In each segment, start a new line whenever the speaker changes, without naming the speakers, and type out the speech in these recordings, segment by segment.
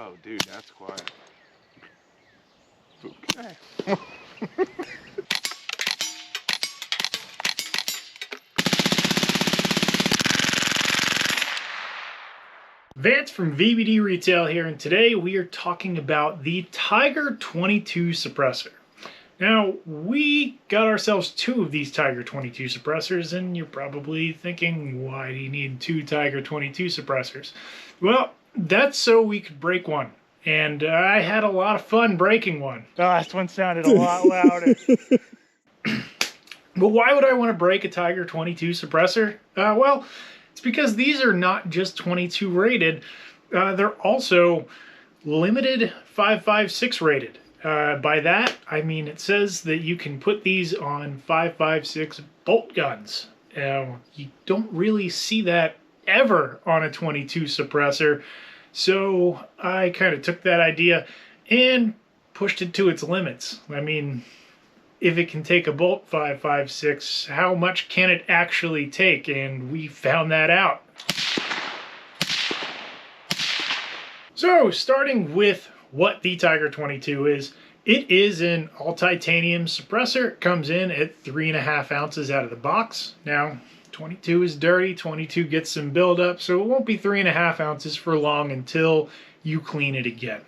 Oh, dude, that's quiet. Okay.
Vance from Vbd-Retail here, and today we are talking about the Tiger 22 suppressor. Now, we got ourselves two of these Tiger 22 suppressors, and you're probably thinking, why do you need two Tiger 22 suppressors? Well, that's so we could break one, and I had a lot of fun breaking one.
The last one sounded a lot louder.
But why would I want to break a Tiger 22 suppressor? Well, it's because these are not just 22 rated, they're also limited 5.56 rated. By that, I mean it says that you can put these on 5.56 bolt guns. You don't really see that ever on a 22 suppressor, so I kind of took that idea and pushed it to its limits. I mean, if it can take a bolt 5.56, how much can it actually take? And we found that out. So, starting with what the Tiger 22 is, it is an all-titanium suppressor. It comes in at 3.5 ounces out of the box. Now, 22 is dirty, 22 gets some buildup, so it won't be 3.5 ounces for long until you clean it again.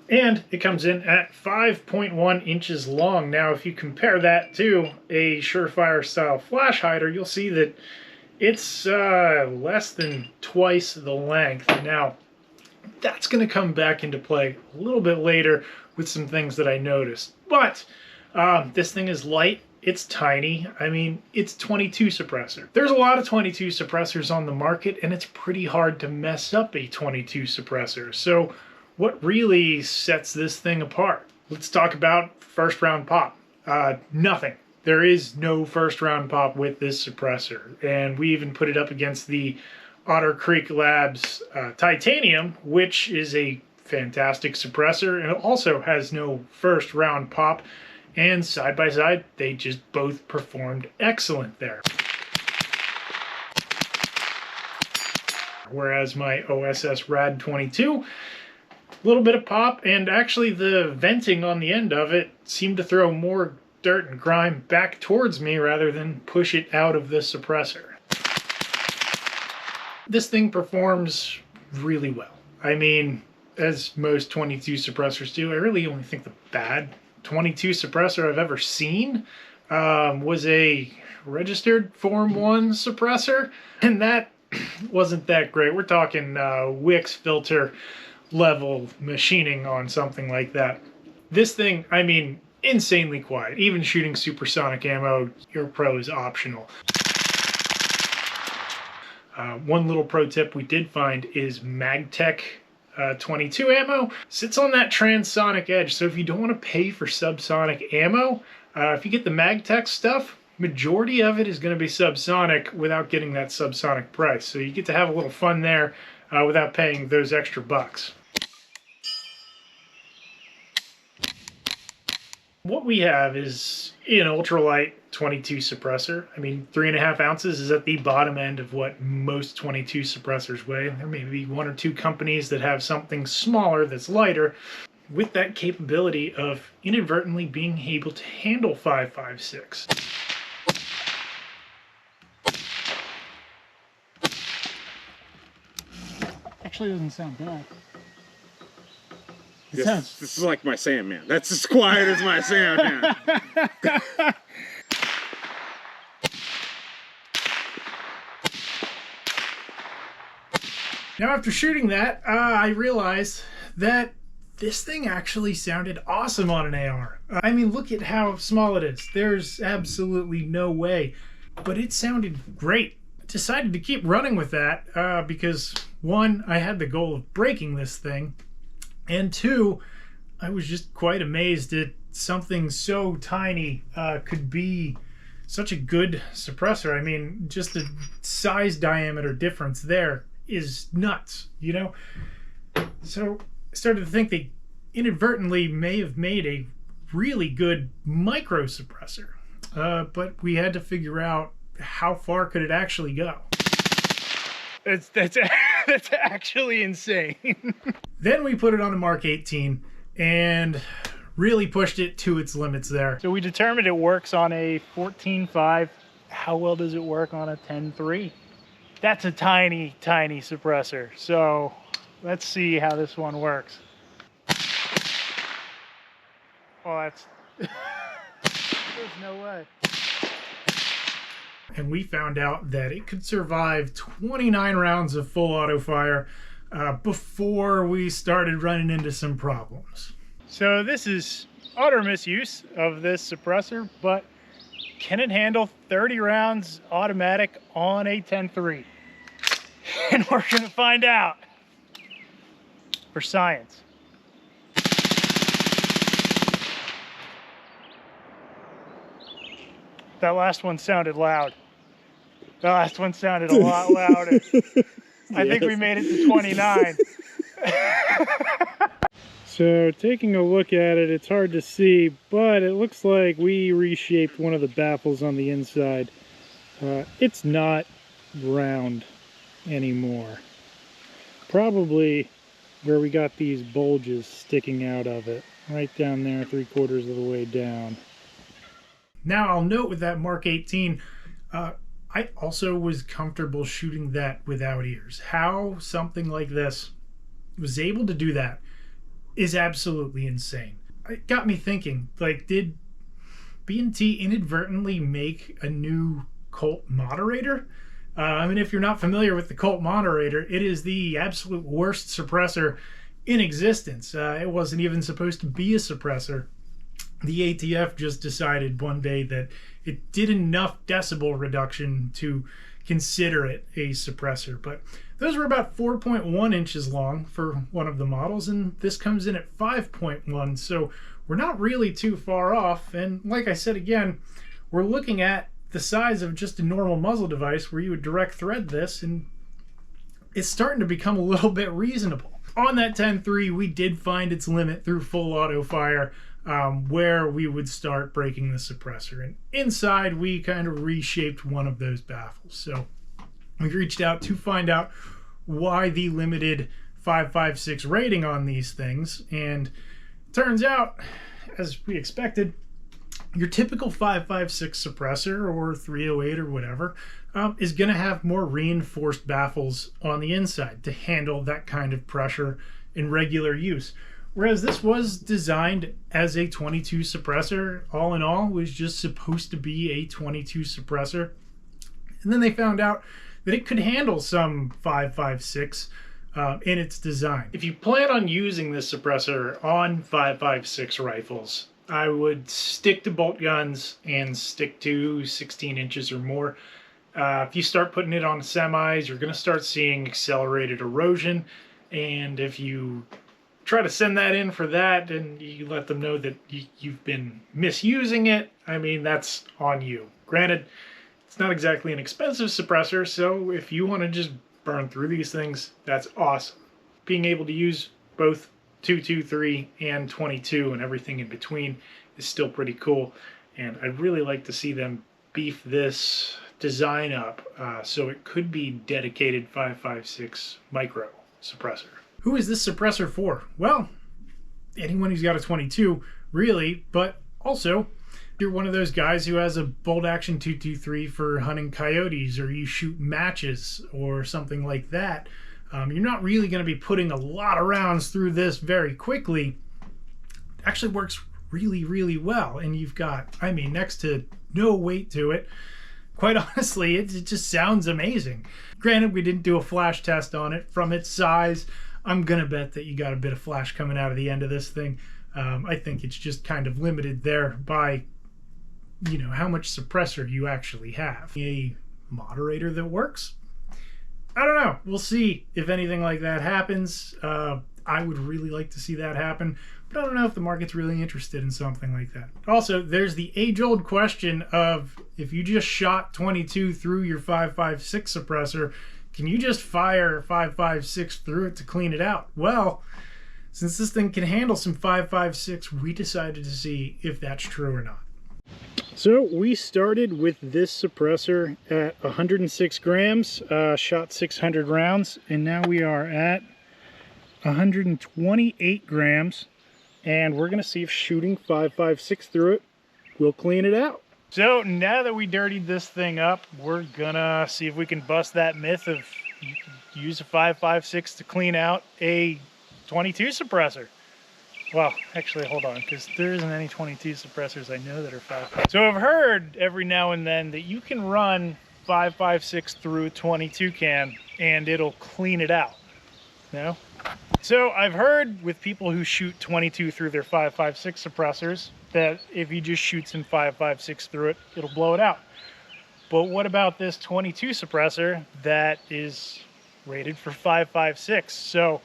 And it comes in at 5.1 inches long. Now, if you compare that to a Surefire style flash hider, you'll see that it's less than twice the length. Now, that's going to come back into play a little bit later with some things that I noticed. But this thing is light. It's tiny. I mean, it's 22 suppressor. There's a lot of 22 suppressors on the market, and it's pretty hard to mess up a 22 suppressor. So what really sets this thing apart? Let's talk about first round pop. Nothing. There is no first round pop with this suppressor. And we even put it up against the Otter Creek Labs Titanium, which is a fantastic suppressor, and it also has no first round pop. And side by side, they just both performed excellent there. Whereas my OSS Rad 22, a little bit of pop, and actually the venting on the end of it seemed to throw more dirt and grime back towards me rather than push it out of the suppressor. This thing performs really well. I mean, as most 22 suppressors do. I really only think the bad 22 suppressor I've ever seen was a registered Form 1 suppressor, and that wasn't that great. We're talking Wix filter level machining on something like that. This thing, I mean, insanely quiet. Even shooting supersonic ammo, your pro is optional. One little pro tip we did find is MagTech 22 ammo sits on that transonic edge, so if you don't want to pay for subsonic ammo, if you get the MagTech stuff, majority of it is going to be subsonic without getting that subsonic price. So you get to have a little fun there without paying those extra bucks. What we have is an ultralight 22 suppressor. I mean, 3.5 ounces is at the bottom end of what most 22 suppressors weigh. There may be one or two companies that have something smaller that's lighter with that capability of inadvertently being able to handle 5.56.
Actually, doesn't sound bad.
This is like my Sandman. That's as quiet as my Sandman.
Now, after shooting that, I realized that this thing actually sounded awesome on an AR. I mean, look at how small it is. There's absolutely no way, but it sounded great. I decided to keep running with that because, one, I had the goal of breaking this thing, and two, I was just quite amazed that something so tiny could be such a good suppressor. I mean, just the size diameter difference there is nuts, you know? So I started to think they inadvertently may have made a really good micro suppressor, but we had to figure out how far could it actually go.
That's
That's actually insane. Then we put it on a Mark 18 and really pushed it to its limits there.
So we determined it works on a 14.5. How well does it work on a 10.3? That's a tiny, tiny suppressor. So let's see how this one works. Oh, that's... There's no way.
And we found out that it could survive 29 rounds of full auto fire before we started running into some problems.
So this is utter misuse of this suppressor, but can it handle 30 rounds automatic on a 10.3? And we're gonna find out for science. That last one sounded loud. That last one sounded a lot louder. I think we made it to 29. So taking a look at it, it's hard to see, but it looks like we reshaped one of the baffles on the inside. It's not round anymore. Probably where we got these bulges sticking out of it. Right down there, 3/4 of the way down.
Now I'll note with that Mark 18, I also was comfortable shooting that without ears. How something like this was able to do that is absolutely insane. It got me thinking, like, did B&T inadvertently make a new Colt moderator? I mean, if you're not familiar with the Colt moderator, it is the absolute worst suppressor in existence. It wasn't even supposed to be a suppressor. The ATF just decided one day that it did enough decibel reduction to consider it a suppressor. But those were about 4.1 inches long for one of the models, and this comes in at 5.1, so we're not really too far off. And like I said again, we're looking at the size of just a normal muzzle device where you would direct thread this, and it's starting to become a little bit reasonable. On that 10.3, we did find its limit through full auto fire, where we would start breaking the suppressor. And inside, we kind of reshaped one of those baffles. So we reached out to find out why the limited 5.56 rating on these things. And it turns out, as we expected, your typical 5.56 suppressor or 308 or whatever is going to have more reinforced baffles on the inside to handle that kind of pressure in regular use. Whereas this was designed as a 22 suppressor, all in all, was just supposed to be a 22 suppressor. And then they found out that it could handle some 5.56 in its design. If you plan on using this suppressor on 5.56 rifles, I would stick to bolt guns and stick to 16 inches or more. If you start putting it on semis, you're going to start seeing accelerated erosion. And if you try to send that in for that and you let them know that you've been misusing it, I mean, that's on you. Granted, it's not exactly an expensive suppressor, so if you want to just burn through these things, that's awesome. Being able to use both 223 and 22 and everything in between is still pretty cool, and I'd really like to see them beef this design up so it could be dedicated 5.56 micro suppressor. Who is this suppressor for? Well, anyone who's got a 22, really, but also if you're one of those guys who has a bolt action 223 for hunting coyotes, or you shoot matches or something like that. You're not really going to be putting a lot of rounds through this very quickly. It actually works really, really well, and you've got, I mean, next to no weight to it. Quite honestly, it just sounds amazing. Granted, we didn't do a flash test on it. From its size, I'm gonna bet that you got a bit of flash coming out of the end of this thing. I think it's just kind of limited there by, you know, how much suppressor you actually have. A moderator that works? I don't know. We'll see if anything like that happens. I would really like to see that happen, but I don't know if the market's really interested in something like that. Also, there's the age-old question of, if you just shot 22 through your 5.56 suppressor, can you just fire 5.56 through it to clean it out? Well, since this thing can handle some 5.56, we decided to see if that's true or not.
So we started with this suppressor at 106 grams, shot 600 rounds, and now we are at 128 grams, and we're gonna see if shooting 5.56 through it will clean it out. So now that we dirtied this thing up, we're gonna see if we can bust that myth of you can use a 5.56 to clean out a 22 suppressor. Well, actually, hold on, because there isn't any 22 suppressors I know that are 5.56. So I've heard every now and then that you can run 5.56 through a 22 can and it'll clean it out. No? So I've heard with people who shoot 22 through their 5.56 suppressors that if you just shoot some 5.56 through it, it'll blow it out. But what about this 22 suppressor that is rated for 5.56? So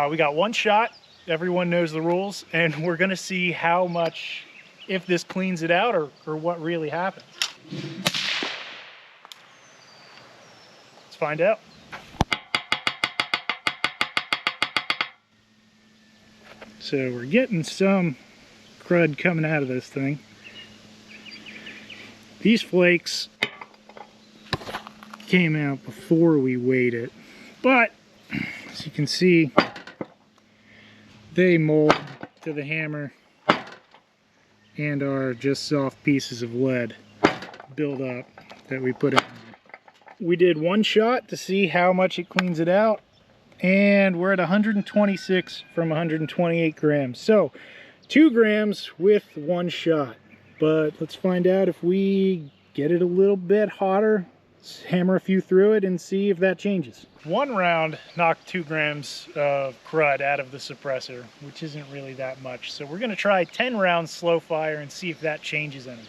we got one shot. Everyone knows the rules, and we're gonna see how much, if this cleans it out or what really happens. Let's find out. So we're getting some crud coming out of this thing. These flakes came out before we weighed it, but as you can see, they mold to the hammer and are just soft pieces of lead build up that we put in. We did one shot to see how much it cleans it out, and we're at 126 from 128 grams. So 2 grams with one shot. But let's find out if we get it a little bit hotter, hammer a few through it, and see if that changes. One round knocked 2 grams of crud out of the suppressor, which isn't really that much. So we're gonna try 10 rounds slow fire and see if that changes anything.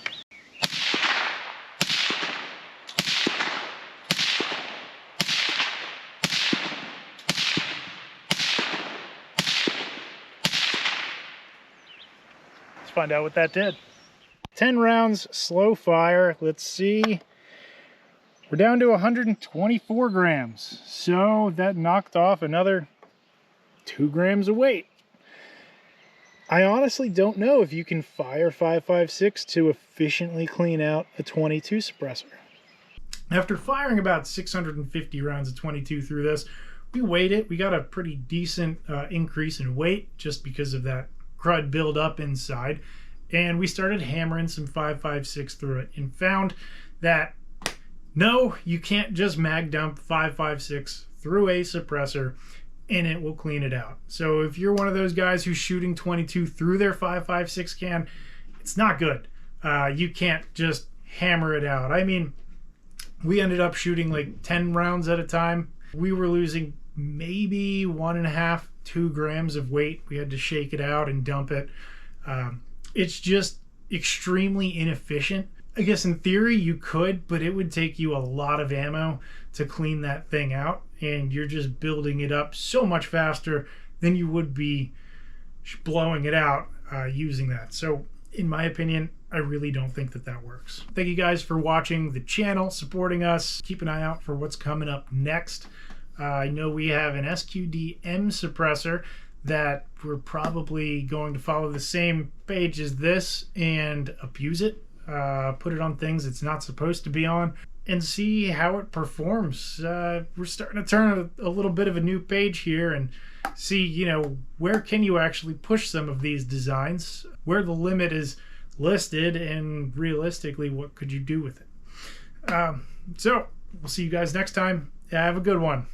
Let's find out what that did. 10 rounds slow fire. Let's see. We're down to 124 grams. So that knocked off another 2 grams of weight. I honestly don't know if you can fire 5.56 to efficiently clean out a 22 suppressor. After firing about 650 rounds of 22 through this, we weighed it. We got a pretty decent increase in weight just because of that crud build up inside. And we started hammering some 5.56 through it and found that no, you can't just mag dump 5.56 through a suppressor and it will clean it out. So if you're one of those guys who's shooting 22 through their 5.56 can, it's not good. You can't just hammer it out. I mean, we ended up shooting like 10 rounds at a time. We were losing maybe 1.5, 2 grams of weight. We had to shake it out and dump it. It's just extremely inefficient. I guess in theory you could, but it would take you a lot of ammo to clean that thing out, and you're just building it up so much faster than you would be blowing it out using that. So in my opinion, I really don't think that that works. Thank you guys for watching the channel, supporting us. Keep an eye out for what's coming up next. I know we have an SQD-M suppressor that we're probably going to follow the same page as this and abuse it, put it on things it's not supposed to be on, and see how it performs. We're starting to turn a little bit of a new page here and see, you know, where can you actually push some of these designs, where the limit is listed, and realistically, what could you do with it? So we'll see you guys next time. Have a good one.